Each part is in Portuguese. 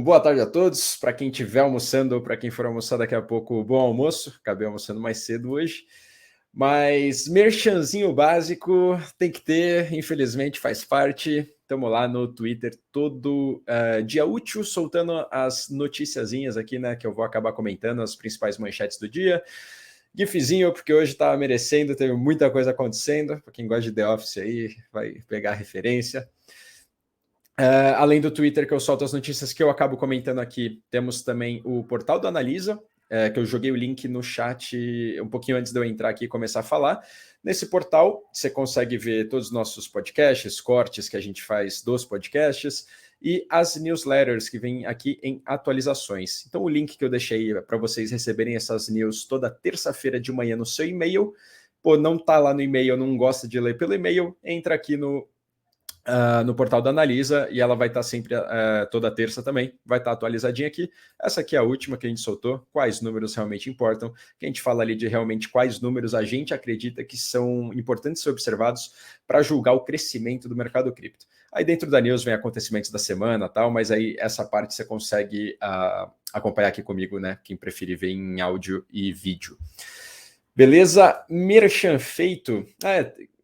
Boa tarde a todos, para quem estiver almoçando ou para quem for almoçar daqui a pouco, bom almoço. Acabei almoçando mais cedo hoje, mas merchanzinho básico tem que ter, infelizmente faz parte. Estamos lá no Twitter todo dia útil, soltando as noticiazinhas aqui, né, que eu vou acabar comentando, as principais manchetes do dia. GIFzinho, porque hoje estava merecendo, teve muita coisa acontecendo. Para quem gosta de The Office aí, vai pegar a referência. Além do Twitter, que eu solto as notícias que eu acabo comentando aqui, temos também o portal do Analisa, que eu joguei o link no chat um pouquinho antes de eu entrar aqui e começar a falar. Nesse portal, você consegue ver todos os nossos podcasts, cortes que a gente faz dos podcasts e as newsletters que vêm aqui em atualizações. Então, o link que eu deixei para vocês receberem essas news toda terça-feira de manhã no seu e-mail. Pô, não tá lá no e-mail, não gosta de ler pelo e-mail, entra aqui no portal da Analisa, e ela vai estar sempre toda terça também, vai estar atualizadinha aqui. Essa aqui é a última que a gente soltou, quais números realmente importam, que a gente fala ali de realmente quais números a gente acredita que são importantes ser observados para julgar o crescimento do mercado cripto. Aí dentro da news vem acontecimentos da semana e tal, mas aí essa parte você consegue acompanhar aqui comigo, né? Quem preferir ver em áudio e vídeo. Beleza? Merchan feito.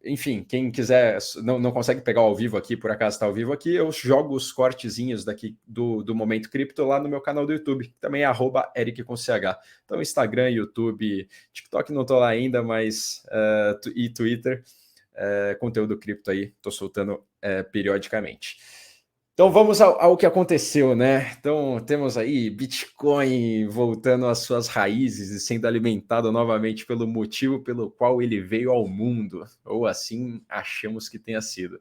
Enfim, quem quiser, não consegue pegar ao vivo aqui, por acaso está ao vivo aqui, eu jogo os cortezinhos daqui do Momento Cripto lá no meu canal do YouTube, que também é @eric com CH. Então, Instagram, YouTube, TikTok não estou lá ainda, mas e Twitter, conteúdo cripto aí, estou soltando periodicamente. Então vamos ao que aconteceu, né? Então temos aí Bitcoin voltando às suas raízes e sendo alimentado novamente pelo motivo pelo qual ele veio ao mundo, ou assim achamos que tenha sido.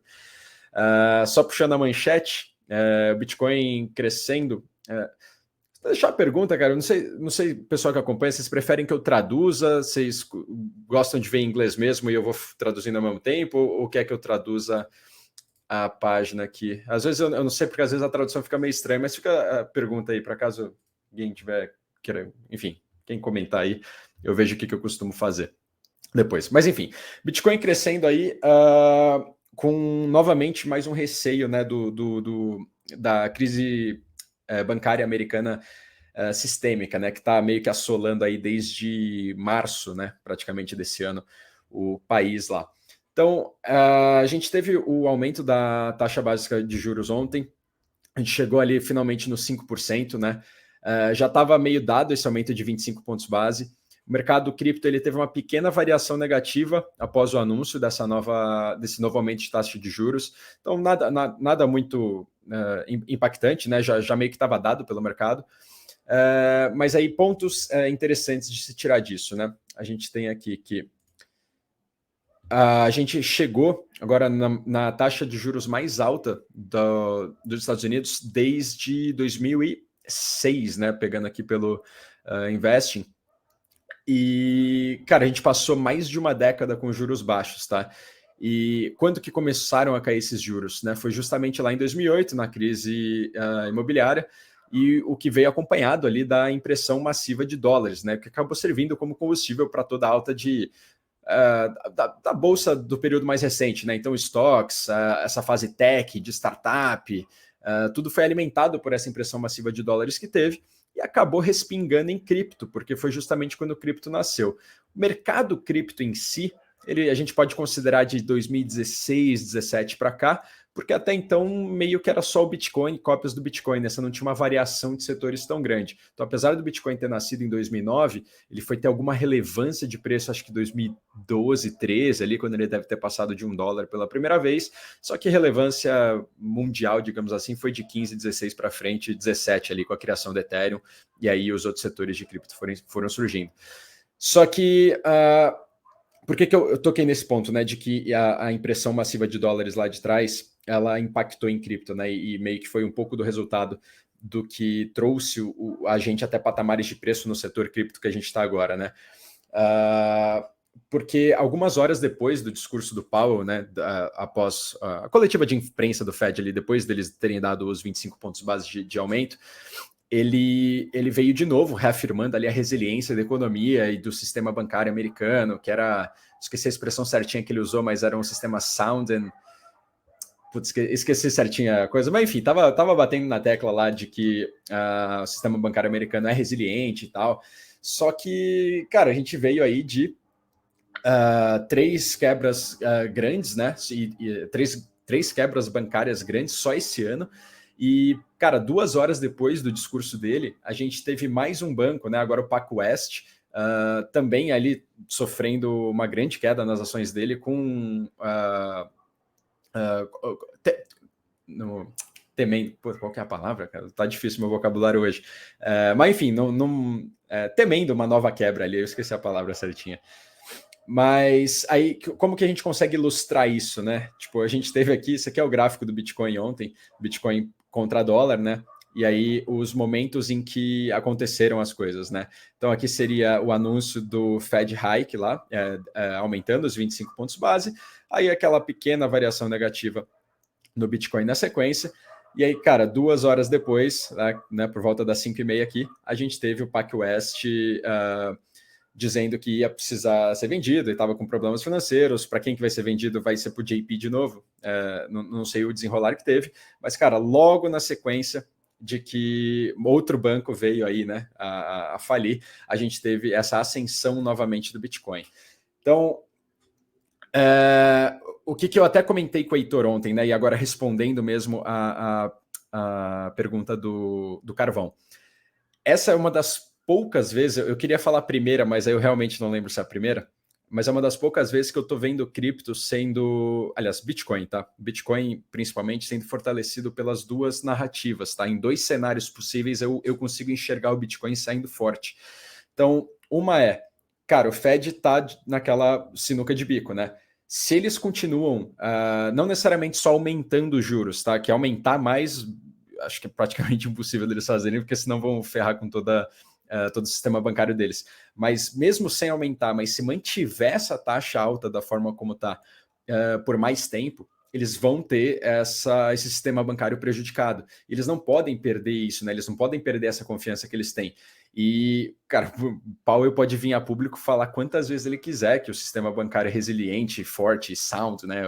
Só puxando a manchete, Bitcoin crescendo. Vou deixar a pergunta, cara. Não sei, pessoal que acompanha, vocês preferem que eu traduza? Vocês gostam de ver em inglês mesmo e eu vou traduzindo ao mesmo tempo? Ou quer que eu traduza a página aqui? Às vezes eu não sei, porque às vezes a tradução fica meio estranha, mas fica a pergunta aí, para caso alguém tiver queira, enfim, quem comentar aí, eu vejo o que eu costumo fazer depois. Mas enfim, Bitcoin crescendo aí, com novamente mais um receio, né, da crise bancária americana sistêmica, né, que está meio que assolando aí desde março, né, praticamente desse ano, o país lá. Então, a gente teve o aumento da taxa básica de juros ontem, a gente chegou ali finalmente nos 5%, né? Já estava meio dado esse aumento de 25 pontos base. O mercado cripto ele teve uma pequena variação negativa após o anúncio desse novo aumento de taxa de juros. Então, nada muito impactante, né? Já meio que estava dado pelo mercado. Mas aí pontos interessantes de se tirar disso, né? A gente tem aqui que a gente chegou agora na taxa de juros mais alta dos Estados Unidos desde 2006, né? Pegando aqui pelo Investing. E, cara, a gente passou mais de uma década com juros baixos, tá? E quando que começaram a cair esses juros, né? Foi justamente lá em 2008, na crise imobiliária, e o que veio acompanhado ali da impressão massiva de dólares, né? Que acabou servindo como combustível para toda a alta da bolsa do período mais recente, né? Então, stocks, essa fase tech de startup, tudo foi alimentado por essa impressão massiva de dólares que teve e acabou respingando em cripto, porque foi justamente quando o cripto nasceu. O mercado cripto em si, a gente pode considerar de 2016, 17 para cá, porque até então meio que era só o Bitcoin, cópias do Bitcoin, né? Você não tinha uma variação de setores tão grande. Então, apesar do Bitcoin ter nascido em 2009, ele foi ter alguma relevância de preço, acho que 2012, 13, ali, quando ele deve ter passado de $1 pela primeira vez, só que relevância mundial, digamos assim, foi de 15, 16 para frente, 17 ali com a criação do Ethereum, e aí os outros setores de cripto foram surgindo. Só que por que eu toquei nesse ponto, né, de que a impressão massiva de dólares lá de trás, ela impactou em cripto, né, e meio que foi um pouco do resultado do que trouxe a gente até patamares de preço no setor cripto que a gente está agora, né? Porque algumas horas depois do discurso do Powell, né, após a coletiva de imprensa do Fed ali, depois deles terem dado os 25 pontos base de aumento, ele veio de novo reafirmando ali a resiliência da economia e do sistema bancário americano, que era, esqueci a expressão certinha que ele usou, mas era um sistema sound and... Putz, esqueci certinho a coisa, mas enfim, tava batendo na tecla lá de que o sistema bancário americano é resiliente e tal. Só que, cara, a gente veio aí de três quebras grandes, né? Três quebras bancárias grandes só esse ano. E, cara, 2 horas depois do discurso dele, a gente teve mais um banco, né? Agora o PacWest, também ali sofrendo uma grande queda nas ações dele, com temendo, qual que é a palavra, cara? Tá difícil meu vocabulário hoje. Mas enfim, temendo uma nova quebra ali, eu esqueci a palavra certinha. Mas aí, como que a gente consegue ilustrar isso, né? Tipo, a gente teve aqui, isso aqui é o gráfico do Bitcoin ontem, Bitcoin contra dólar, né? E aí, os momentos em que aconteceram as coisas, né? Então, aqui seria o anúncio do Fed Hike lá, aumentando os 25 pontos base, aí aquela pequena variação negativa no Bitcoin na sequência. E aí, cara, 2 horas depois, né, por volta das 5h30 aqui, a gente teve o PacWest dizendo que ia precisar ser vendido e estava com problemas financeiros. Para quem que vai ser vendido, vai ser para o JP de novo. Não sei o desenrolar que teve, mas, cara, logo na sequência de que outro banco veio aí, né, a falir, a gente teve essa ascensão novamente do Bitcoin. Então, o que eu até comentei com o Heitor ontem, né, e agora respondendo mesmo a pergunta do Carvão. Essa é uma das poucas vezes, eu queria falar a primeira, mas aí eu realmente não lembro se é a primeira, mas é uma das poucas vezes que eu tô vendo cripto sendo, aliás, Bitcoin, tá? Bitcoin, principalmente, sendo fortalecido pelas duas narrativas, tá? Em 2 cenários possíveis, eu consigo enxergar o Bitcoin saindo forte. Então, uma cara, o Fed tá naquela sinuca de bico, né? Se eles continuam, não necessariamente só aumentando os juros, tá? Que aumentar mais, acho que é praticamente impossível deles fazerem, porque senão vão ferrar com todo o sistema bancário deles. Mas mesmo sem aumentar, mas se mantiver essa taxa alta da forma como está por mais tempo, eles vão ter esse sistema bancário prejudicado. Eles não podem perder isso, né? Eles não podem perder essa confiança que eles têm. E, cara, o Powell pode vir a público falar quantas vezes ele quiser que o sistema bancário é resiliente, forte, sound, né?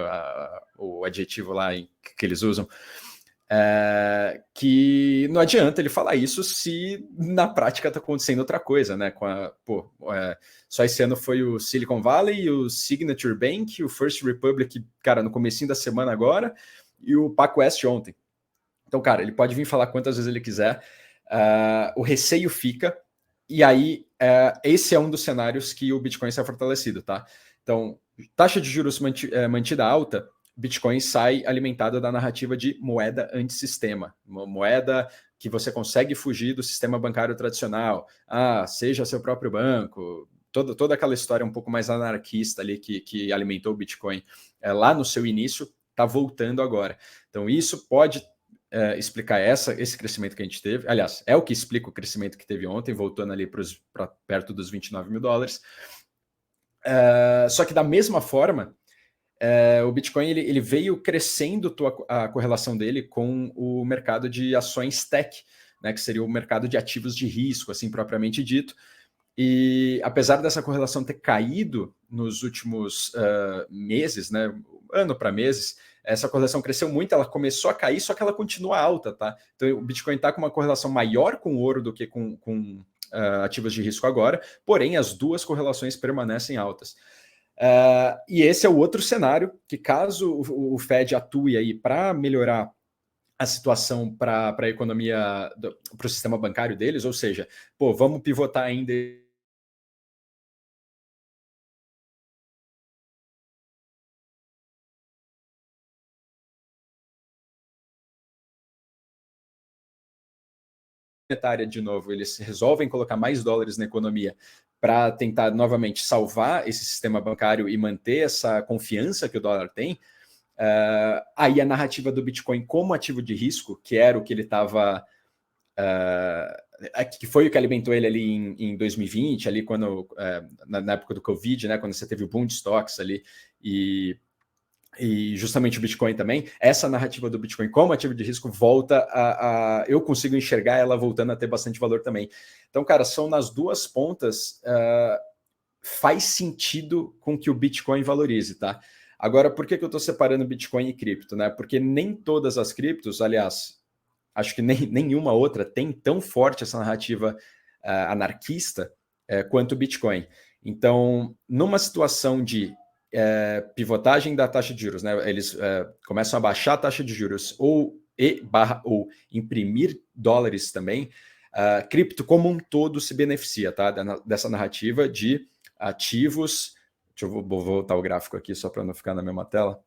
O adjetivo lá que eles usam. Que não adianta ele falar isso se na prática está acontecendo outra coisa, né? Só esse ano foi o Silicon Valley, o Signature Bank, o First Republic, cara, no comecinho da semana agora, e o PacWest ontem. Então, cara, ele pode vir falar quantas vezes ele quiser, o receio fica, e aí esse é um dos cenários que o Bitcoin sai fortalecido, tá? Então, taxa de juros mantida alta, Bitcoin sai alimentado da narrativa de moeda antissistema, uma moeda que você consegue fugir do sistema bancário tradicional, seja seu próprio banco, toda aquela história um pouco mais anarquista ali que alimentou o Bitcoin lá no seu início, está voltando agora. Então isso pode explicar esse crescimento que a gente teve, aliás, é o que explica o crescimento que teve ontem, voltando ali para perto dos 29 mil dólares, só que da mesma forma, o Bitcoin ele veio crescendo a correlação dele com o mercado de ações tech, né, que seria o mercado de ativos de risco, assim propriamente dito. E apesar dessa correlação ter caído nos últimos meses, né, ano para meses, essa correlação cresceu muito, ela começou a cair, só que ela continua alta, tá? Então o Bitcoin está com uma correlação maior com o ouro do que com ativos de risco agora, porém as duas correlações permanecem altas. E esse é o outro cenário que, caso o Fed atue aí para melhorar a situação para a economia, para o sistema bancário deles, ou seja, vamos pivotar ainda monetária de novo, eles resolvem colocar mais dólares na economia para tentar novamente salvar esse sistema bancário e manter essa confiança que o dólar tem, aí a narrativa do Bitcoin como ativo de risco, que era o que ele estava... que foi o que alimentou ele ali em 2020, ali quando, na época do Covid, né, quando você teve o boom de stocks ali, e justamente o Bitcoin também, essa narrativa do Bitcoin como ativo de risco volta eu consigo enxergar ela voltando a ter bastante valor também. Então, cara, são nas duas pontas, faz sentido com que o Bitcoin valorize, tá? Agora, por que eu estou separando Bitcoin e cripto, né? Porque nem todas as criptos, aliás, acho que nenhuma outra tem tão forte essa narrativa anarquista quanto o Bitcoin. Então, numa situação de pivotagem da taxa de juros, né? Eles começam a baixar a taxa de juros ou imprimir dólares também, cripto como um todo se beneficia, tá? Dessa narrativa de ativos. Vou voltar o gráfico aqui só para não ficar na mesma tela.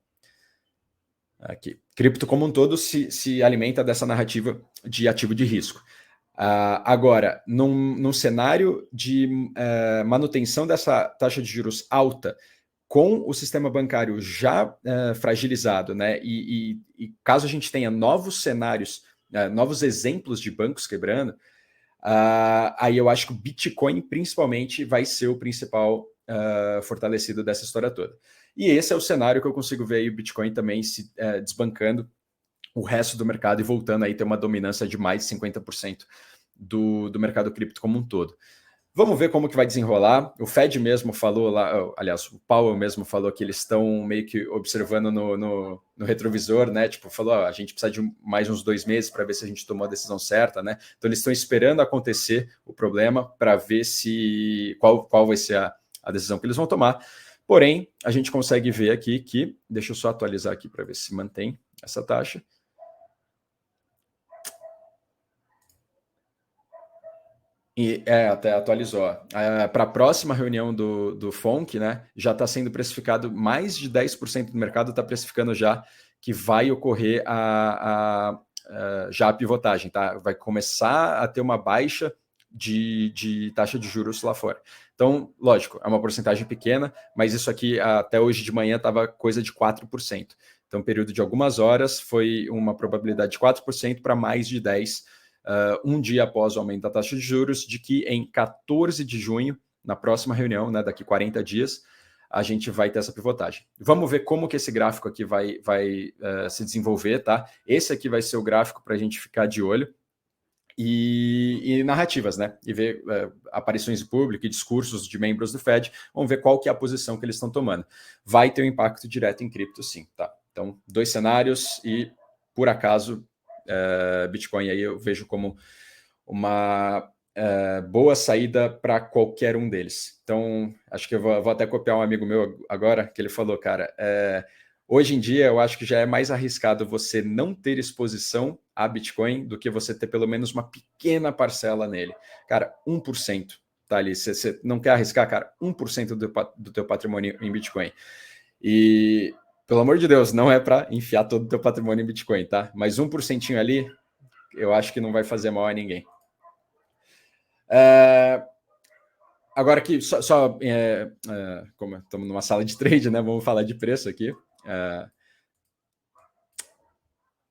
Aqui. Cripto como um todo se alimenta dessa narrativa de ativo de risco. Agora, num cenário de manutenção dessa taxa de juros alta, com o sistema bancário já fragilizado, né? E caso a gente tenha novos cenários, novos exemplos de bancos quebrando, aí eu acho que o Bitcoin, principalmente, vai ser o principal fortalecido dessa história toda. E esse é o cenário que eu consigo ver aí o Bitcoin também se desbancando o resto do mercado e voltando aí ter uma dominância de mais de 50% do mercado cripto como um todo. Vamos ver como que vai desenrolar. O Fed mesmo falou lá, aliás, o Powell mesmo falou que eles estão meio que observando no retrovisor, né? Tipo, falou, a gente precisa de mais uns 2 meses para ver se a gente tomou a decisão certa, né? Então eles estão esperando acontecer o problema para ver se qual vai ser a decisão que eles vão tomar. Porém, a gente consegue ver aqui que, deixa eu só atualizar aqui para ver se mantém essa taxa. E até atualizou. Para a próxima reunião do FONC, né, já está sendo precificado, mais de 10% do mercado está precificando já que vai ocorrer já a pivotagem, tá? Vai começar a ter uma baixa de taxa de juros lá fora. Então, lógico, é uma porcentagem pequena, mas isso aqui até hoje de manhã estava coisa de 4%. Então, período de algumas horas foi uma probabilidade de 4% para mais de 10%. Um dia após o aumento da taxa de juros, de que em 14 de junho, na próxima reunião, né, daqui 40 dias, a gente vai ter essa pivotagem. Vamos ver como que esse gráfico aqui vai se desenvolver, tá? Esse aqui vai ser o gráfico para a gente ficar de olho. E narrativas, né? E ver aparições de público e discursos de membros do Fed. Vamos ver qual que é a posição que eles estão tomando. Vai ter um impacto direto em cripto, sim, tá? Então, 2 cenários e, por acaso, Bitcoin aí eu vejo como uma boa saída para qualquer um deles. Então, acho que eu vou até copiar um amigo meu agora, que ele falou, cara, hoje em dia eu acho que já é mais arriscado você não ter exposição a Bitcoin do que você ter pelo menos uma pequena parcela nele. Cara, 1%, tá ali. Você não quer arriscar, cara, 1% do teu patrimônio em Bitcoin. E pelo amor de Deus, não é para enfiar todo o teu patrimônio em Bitcoin, tá? Mas 1% ali, eu acho que não vai fazer mal a ninguém. Agora aqui, como estamos numa sala de trade, né? Vamos falar de preço aqui.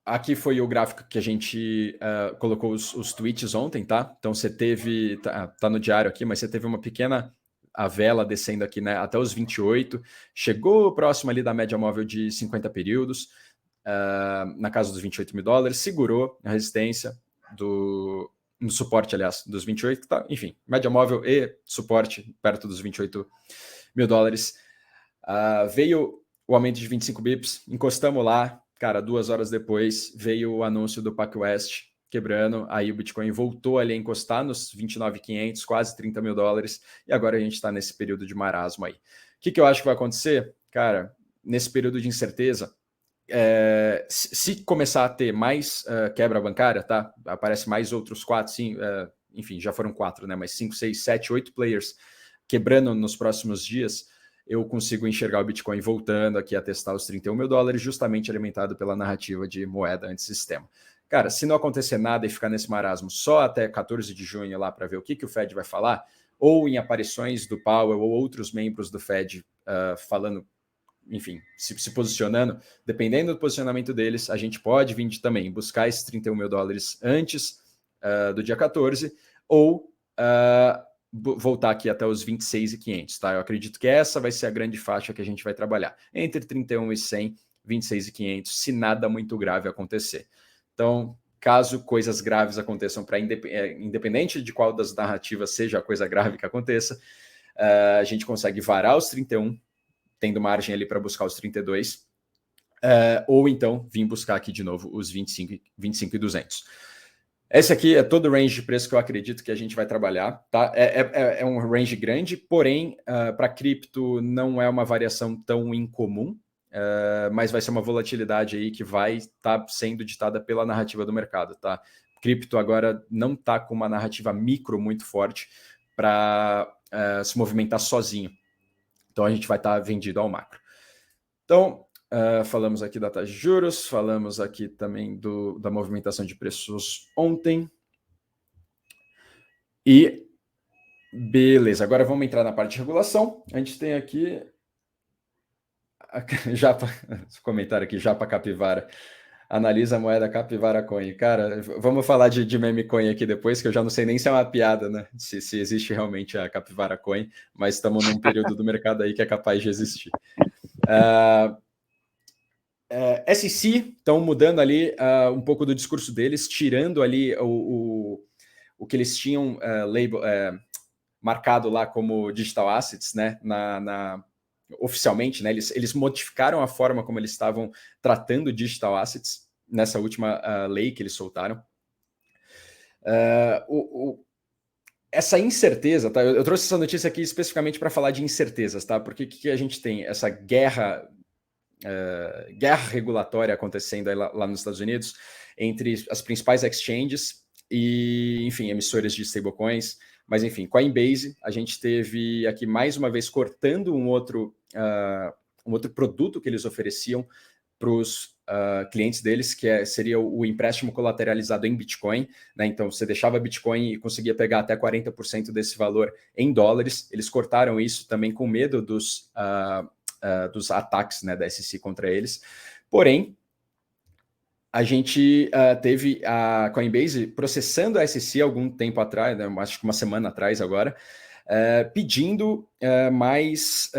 Aqui foi o gráfico que a gente colocou os tweets ontem, tá? Então você teve, tá no diário aqui, mas você teve uma pequena a vela descendo aqui, né, até os 28, chegou próximo ali da média móvel de 50 períodos, na casa dos 28 mil dólares, segurou a resistência no suporte, aliás, dos 28, tá, enfim, média móvel e suporte perto dos 28 mil dólares. Veio o aumento de 25 bips, encostamos lá, cara, 2 horas depois veio o anúncio do PacWest quebrando, aí o Bitcoin voltou ali a encostar nos 29.500, quase 30 mil dólares, e agora a gente está nesse período de marasmo aí. O que eu acho que vai acontecer? Cara, nesse período de incerteza, se começar a ter mais quebra bancária, tá? Aparece mais outros 4, sim, enfim, já foram 4, né? Mas 5, 6, 7, 8 players quebrando nos próximos dias, eu consigo enxergar o Bitcoin voltando aqui a testar os 31 mil dólares, justamente alimentado pela narrativa de moeda antissistema. Cara, se não acontecer nada e ficar nesse marasmo só até 14 de junho lá para ver o que o Fed vai falar, ou em aparições do Powell ou outros membros do Fed falando, enfim, se posicionando, dependendo do posicionamento deles, a gente pode vir também buscar esses 31 mil dólares antes do dia 14, ou voltar aqui até os 26.500, tá? Eu acredito que essa vai ser a grande faixa que a gente vai trabalhar, entre 31 e 100, 26.500, se nada muito grave acontecer. Então, caso coisas graves aconteçam, independente de qual das narrativas seja a coisa grave que aconteça, a gente consegue varar os 31, tendo margem ali para buscar os 32, ou então vir buscar aqui de novo os 25,200. Esse aqui é todo o range de preço que eu acredito que a gente vai trabalhar, tá? É um range grande, porém, para cripto não é uma variação tão incomum, mas vai ser uma volatilidade aí que vai estar sendo ditada pela narrativa do mercado, tá? Cripto agora não está com uma narrativa micro muito forte para se movimentar sozinho. Então a gente vai estar vendido ao macro. Então, falamos aqui da taxa de juros, falamos aqui também da movimentação de preços ontem. E beleza, agora vamos entrar na parte de regulação. A gente tem aqui comentário aqui, Japa Capivara. Analisa a moeda Capivara Coin. Cara, vamos falar de meme coin aqui depois, que eu já não sei nem se é uma piada, né? Se existe realmente a Capivara Coin, mas estamos num período do mercado aí que é capaz de existir. SEC estão mudando ali um pouco do discurso deles, tirando ali o que eles tinham marcado lá como digital assets, né? Oficialmente, né? Eles modificaram a forma como eles estavam tratando digital assets nessa última lei que eles soltaram. Essa incerteza, tá? Eu trouxe essa notícia aqui especificamente para falar de incertezas, tá? Porque que a gente tem essa guerra regulatória acontecendo aí lá nos Estados Unidos entre as principais exchanges e, enfim, emissores de stablecoins. Mas, enfim, Coinbase, a gente teve aqui mais uma vez cortando um outro produto que eles ofereciam para os clientes deles, que seria o empréstimo colateralizado em Bitcoin, né? Então, você deixava Bitcoin e conseguia pegar até 40% desse valor em dólares. Eles cortaram isso também com medo dos ataques, né, da SEC contra eles. Porém, a gente teve a Coinbase processando a SEC algum tempo atrás, né, acho que uma semana atrás agora, pedindo mais...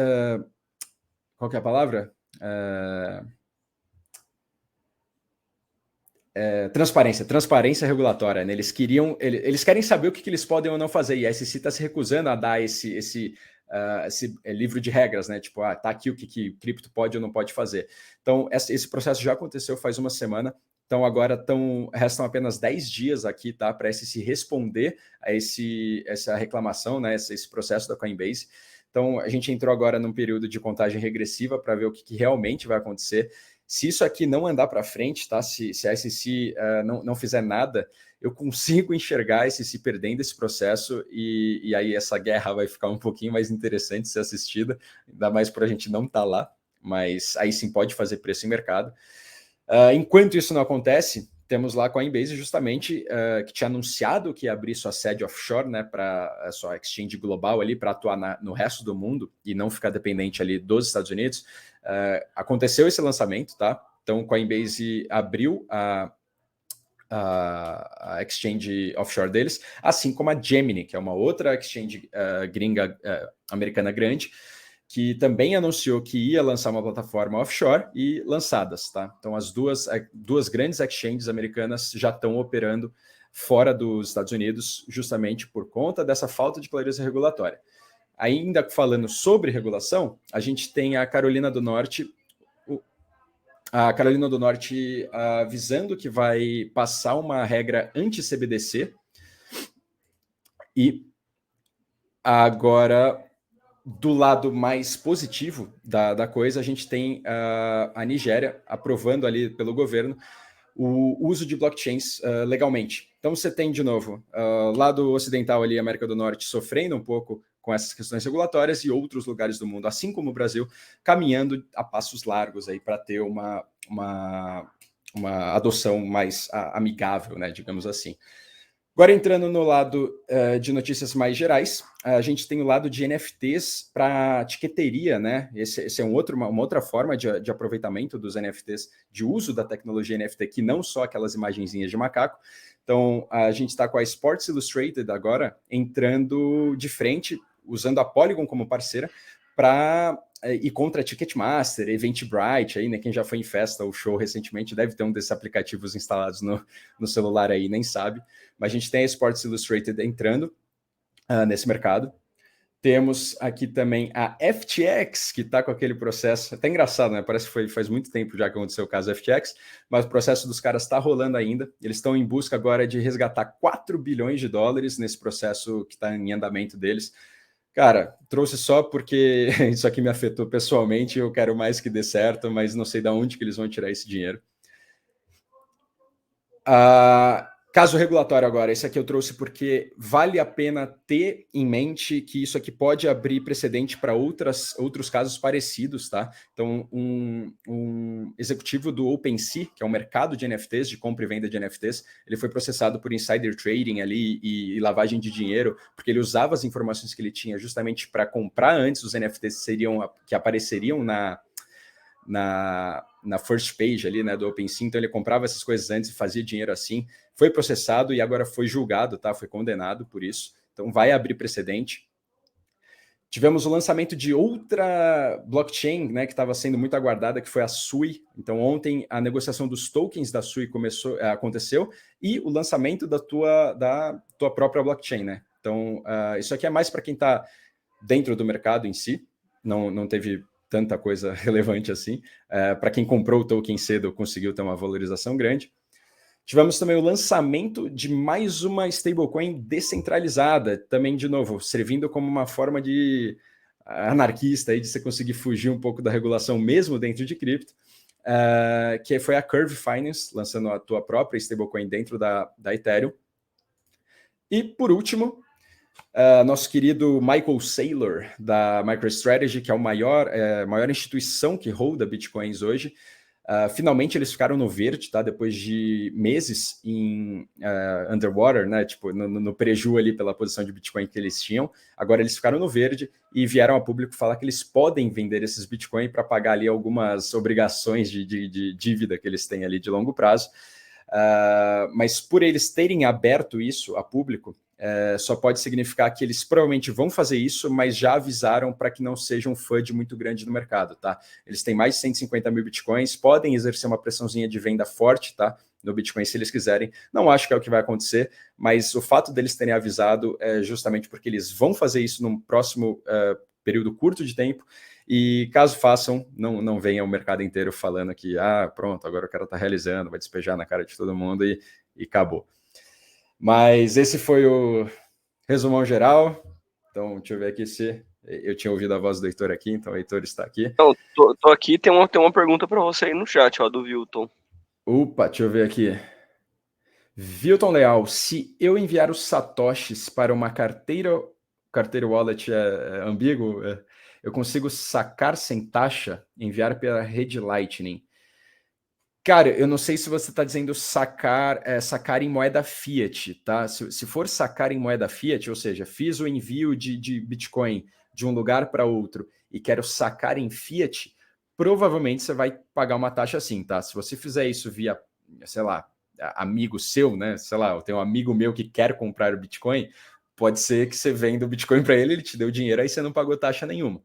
qual que é a palavra? Transparência regulatória, né? Eles querem saber o que eles podem ou não fazer, e a SEC está se recusando a dar esse livro de regras, né? Tipo, tá aqui o que cripto pode ou não pode fazer. Então, esse processo já aconteceu faz uma semana, então agora restam apenas 10 dias aqui, tá? Para a SEC responder a essa reclamação, né? Esse processo da Coinbase. Então, a gente entrou agora num período de contagem regressiva para ver o que realmente vai acontecer. Se isso aqui não andar para frente, tá? Se a SEC não fizer nada, eu consigo enxergar a SEC perdendo esse processo e aí essa guerra vai ficar um pouquinho mais interessante de ser assistida, ainda mais para a gente não estar lá, mas aí sim pode fazer preço em mercado. Enquanto isso não acontece, temos lá a Coinbase justamente que tinha anunciado que ia abrir sua sede offshore, né, para a sua exchange global ali, para atuar no resto do mundo e não ficar dependente ali dos Estados Unidos. Aconteceu esse lançamento, tá? Então, Coinbase abriu a exchange offshore deles, assim como a Gemini, que é uma outra exchange gringa americana grande, que também anunciou que ia lançar uma plataforma offshore e lançadas, tá? Então, as duas grandes exchanges americanas já estão operando fora dos Estados Unidos, justamente por conta dessa falta de clareza regulatória. Ainda falando sobre regulação, a gente tem a Carolina do Norte avisando que vai passar uma regra anti-CBDC e agora, do lado mais positivo da coisa, a gente tem a Nigéria aprovando ali pelo governo o uso de blockchains legalmente. Então você tem, de novo, lado ocidental ali, América do Norte, sofrendo um pouco com essas questões regulatórias e outros lugares do mundo, assim como o Brasil, caminhando a passos largos aí para ter uma adoção mais amigável, né, digamos assim. Agora, entrando no lado de notícias mais gerais, a gente tem o lado de NFTs para etiqueteria, né? Esse é uma outra forma de aproveitamento dos NFTs, de uso da tecnologia NFT, que não só aquelas imagenzinhas de macaco. Então, a gente está com a Sports Illustrated agora entrando de frente, usando a Polygon como parceira, e contra Ticketmaster, Eventbrite, aí, né? Quem já foi em festa ou show recentemente deve ter um desses aplicativos instalados no celular aí, nem sabe. Mas a gente tem a Sports Illustrated entrando nesse mercado. Temos aqui também a FTX, que está com aquele processo, até engraçado, né? Parece que faz muito tempo já que aconteceu o caso da FTX, mas o processo dos caras está rolando ainda. Eles estão em busca agora de resgatar 4 bilhões de dólares nesse processo que está em andamento deles. Cara, trouxe só porque isso aqui me afetou pessoalmente, eu quero mais que dê certo, mas não sei de onde que eles vão tirar esse dinheiro. Caso regulatório agora, esse aqui eu trouxe porque vale a pena ter em mente que isso aqui pode abrir precedente para outros casos parecidos, tá? Então, um executivo do OpenSea, que é um mercado de NFTs, de compra e venda de NFTs, ele foi processado por insider trading ali e lavagem de dinheiro, porque ele usava as informações que ele tinha justamente para comprar antes os NFTs que apareceriam na first page ali, né, do OpenSea, então ele comprava essas coisas antes e fazia dinheiro assim, foi processado e agora foi julgado, tá? Foi condenado por isso, então vai abrir precedente. Tivemos o lançamento de outra blockchain, né, que estava sendo muito aguardada, que foi a Sui. Então ontem a negociação dos tokens da Sui aconteceu e o lançamento da tua própria blockchain, né? Então isso aqui é mais para quem está dentro do mercado em si, não teve tanta coisa relevante assim. Para quem comprou o token cedo, conseguiu ter uma valorização grande. Tivemos também o lançamento de mais uma stablecoin descentralizada, também, de novo, servindo como uma forma de anarquista, aí, de você conseguir fugir um pouco da regulação mesmo dentro de cripto, que foi a Curve Finance, lançando a tua própria stablecoin dentro da Ethereum. E, por último, nosso querido Michael Saylor, da MicroStrategy, que é a maior instituição que holda bitcoins hoje. Finalmente eles ficaram no verde, tá? Depois de meses em underwater, né? Tipo, no preju ali pela posição de Bitcoin que eles tinham. Agora eles ficaram no verde e vieram a público falar que eles podem vender esses Bitcoin para pagar ali algumas obrigações de dívida que eles têm ali de longo prazo. Mas por eles terem aberto isso a público, só pode significar que eles provavelmente vão fazer isso, mas já avisaram para que não seja um FUD muito grande no mercado, tá? Eles têm mais de 150 mil bitcoins, podem exercer uma pressãozinha de venda forte, tá? No Bitcoin, se eles quiserem. Não acho que é o que vai acontecer, mas o fato deles terem avisado é justamente porque eles vão fazer isso num próximo período curto de tempo, e caso façam, não venha o mercado inteiro falando que, pronto, agora o cara está realizando, vai despejar na cara de todo mundo e acabou. Mas esse foi o resumão geral. Então, deixa eu ver aqui se eu tinha ouvido a voz do Heitor aqui, então o Heitor está aqui. Não, tô aqui, tem uma pergunta para você aí no chat, ó, do Wilton. Opa, deixa eu ver aqui. Wilton Leal, se eu enviar os satoshis para uma carteira wallet ambíguo, eu consigo sacar sem taxa, enviar pela rede Lightning. Cara, eu não sei se você está dizendo sacar em moeda fiat, tá? Se for sacar em moeda fiat, ou seja, fiz o envio de Bitcoin de um lugar para outro e quero sacar em fiat, provavelmente você vai pagar uma taxa assim, tá? Se você fizer isso via, sei lá, amigo seu, né? Sei lá, eu tenho um amigo meu que quer comprar o Bitcoin, pode ser que você venda o Bitcoin para ele te deu dinheiro, aí você não pagou taxa nenhuma.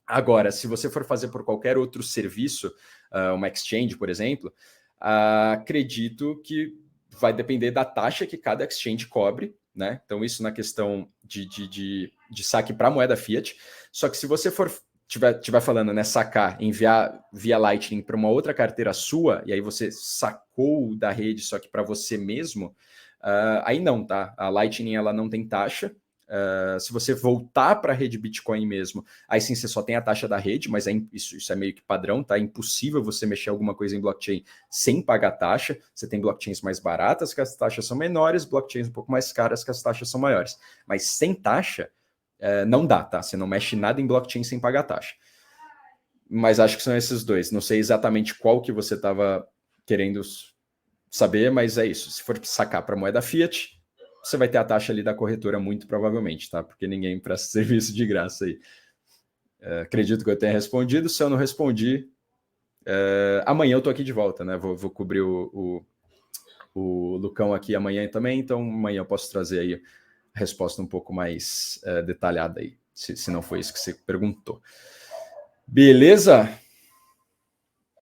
Agora, se você for fazer por qualquer outro serviço, uma exchange, por exemplo, acredito que vai depender da taxa que cada exchange cobre, né? Então, isso na questão de saque para moeda fiat. Só que se você tiver falando, né, sacar, enviar via Lightning para uma outra carteira sua, e aí você sacou da rede, só que para você mesmo, aí não, tá? A Lightning ela não tem taxa. Se você voltar para a rede Bitcoin mesmo, aí sim você só tem a taxa da rede, mas isso é meio que padrão, tá? É impossível você mexer alguma coisa em blockchain sem pagar taxa. Você tem blockchains mais baratas que as taxas são menores, blockchains um pouco mais caras que as taxas são maiores. Mas sem taxa, não dá, tá? Você não mexe nada em blockchain sem pagar taxa. Mas acho que são esses dois. Não sei exatamente qual que você estava querendo saber, mas é isso. Se for sacar para moeda fiat, você vai ter a taxa ali da corretora, muito provavelmente, tá? Porque ninguém presta serviço de graça aí. Acredito que eu tenha respondido. Se eu não respondi, amanhã eu tô aqui de volta, né? Vou cobrir o Lucão aqui amanhã também, então amanhã eu posso trazer aí a resposta um pouco mais detalhada aí, se não foi isso que você perguntou. Beleza?